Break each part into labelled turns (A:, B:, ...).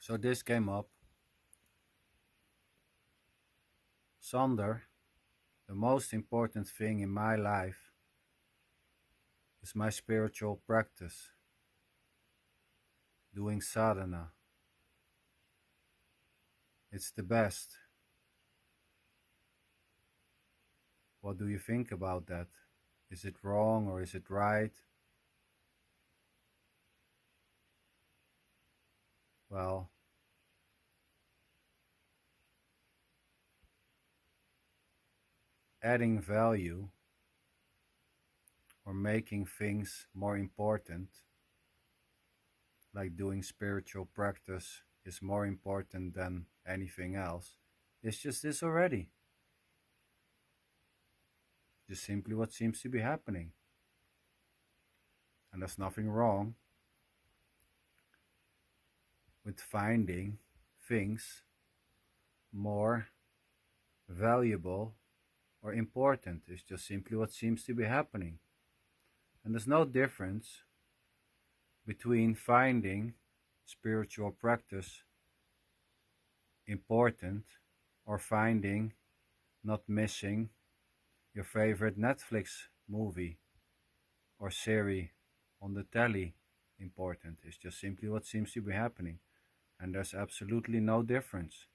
A: So this came up. Sander, the most important thing in my life is my spiritual practice, doing sadhana. It's the best. What do you think about that? Is it wrong or is it right? Well, adding value or making things more important, like doing spiritual practice, is more important than anything else. It's just this already. Just simply what seems to be happening. And there's nothing wrong with finding things more valuable or important. It's just simply what seems to be happening. And there's no difference between finding spiritual practice important or finding not missing your favorite Netflix movie or series on the telly important. It's just simply what seems to be happening. And there's absolutely no difference.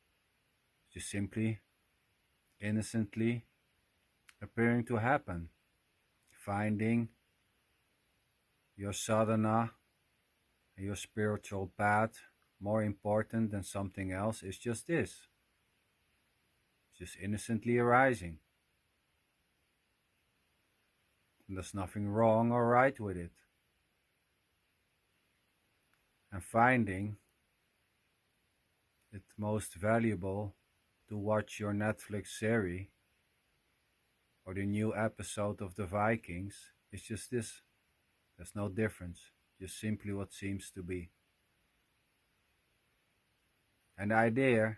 A: It's just simply innocently appearing to happen. Finding your sadhana and your spiritual path more important than something else is just this. It's just innocently arising. And there's nothing wrong or right with it. And finding it most valuable to watch your Netflix series or the new episode of the Vikings is just this. There's no difference, just simply what seems to be. And the idea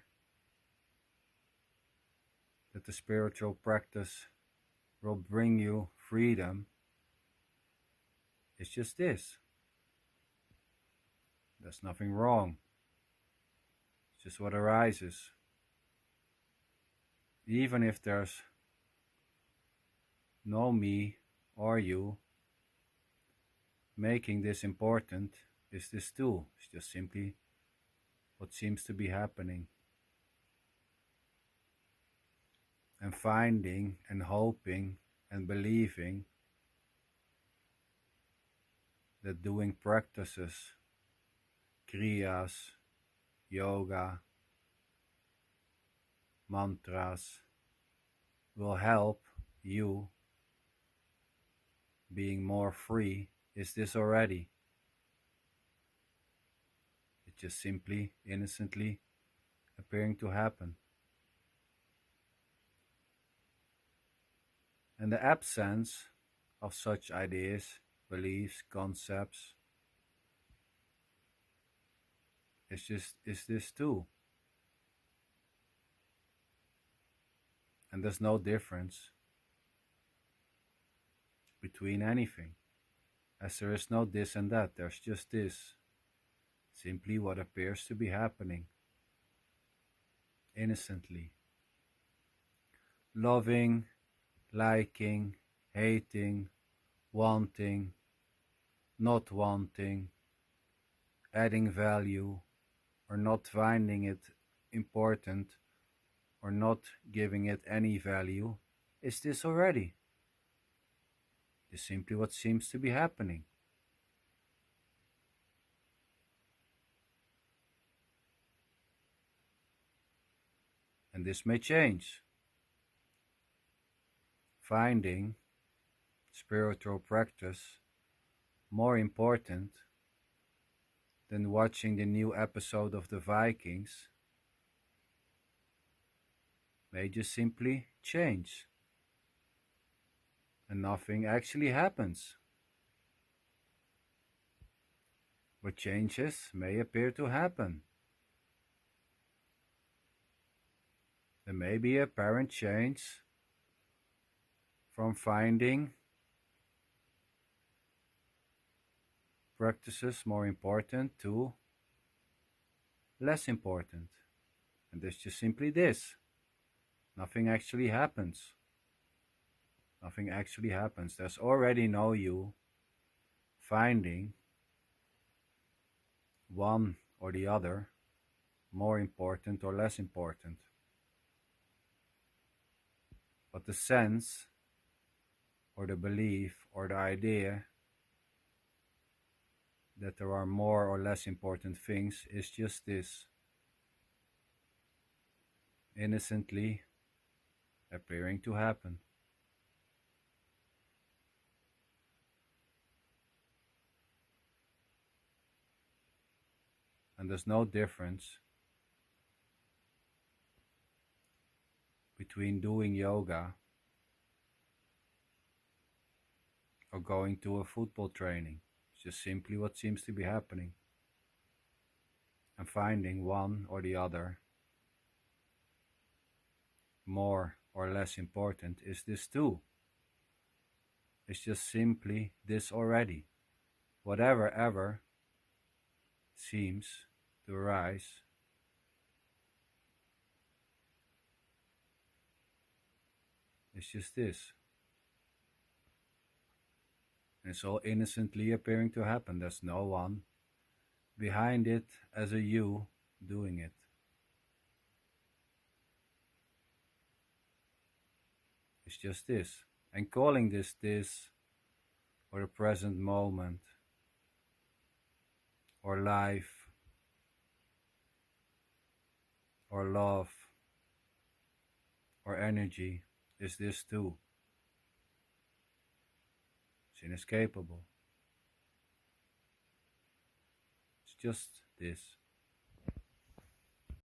A: that the spiritual practice will bring you freedom is just this. There's nothing wrong. It's just what arises. Even if there's no me or you, making this important is this too. It's just simply what seems to be happening. And finding and hoping and believing that doing practices, kriyas, yoga, mantras will help you being more free is this already. It's just simply, innocently appearing to happen. And the absence of such ideas, beliefs, concepts is this too. And there's no difference between anything, as there is no this and that, there's just this, simply what appears to be happening, innocently. Loving, liking, hating, wanting, not wanting, adding value, or not finding it important, or not giving it any value, is this already. Is simply what seems to be happening. And this may change. Finding spiritual practice more important than watching the new episode of the Vikings may just simply change. And nothing actually happens. But changes may appear to happen. There may be a apparent change from finding practices more important to less important. And it's just simply this. Nothing actually happens. Nothing actually happens. There's already no you finding one or the other more important or less important. But the sense or the belief or the idea that there are more or less important things is just this, innocently appearing to happen. And there's no difference between doing yoga or going to a football training. It's just simply what seems to be happening. And finding one or the other more or less important is this too. It's just simply this already. Whatever ever seems to arise is just this. And it's all innocently appearing to happen. There's no one behind it as a you doing it. It's just this. And calling this, or the present moment, or life, or love, or energy is this too. It's inescapable. It's just this.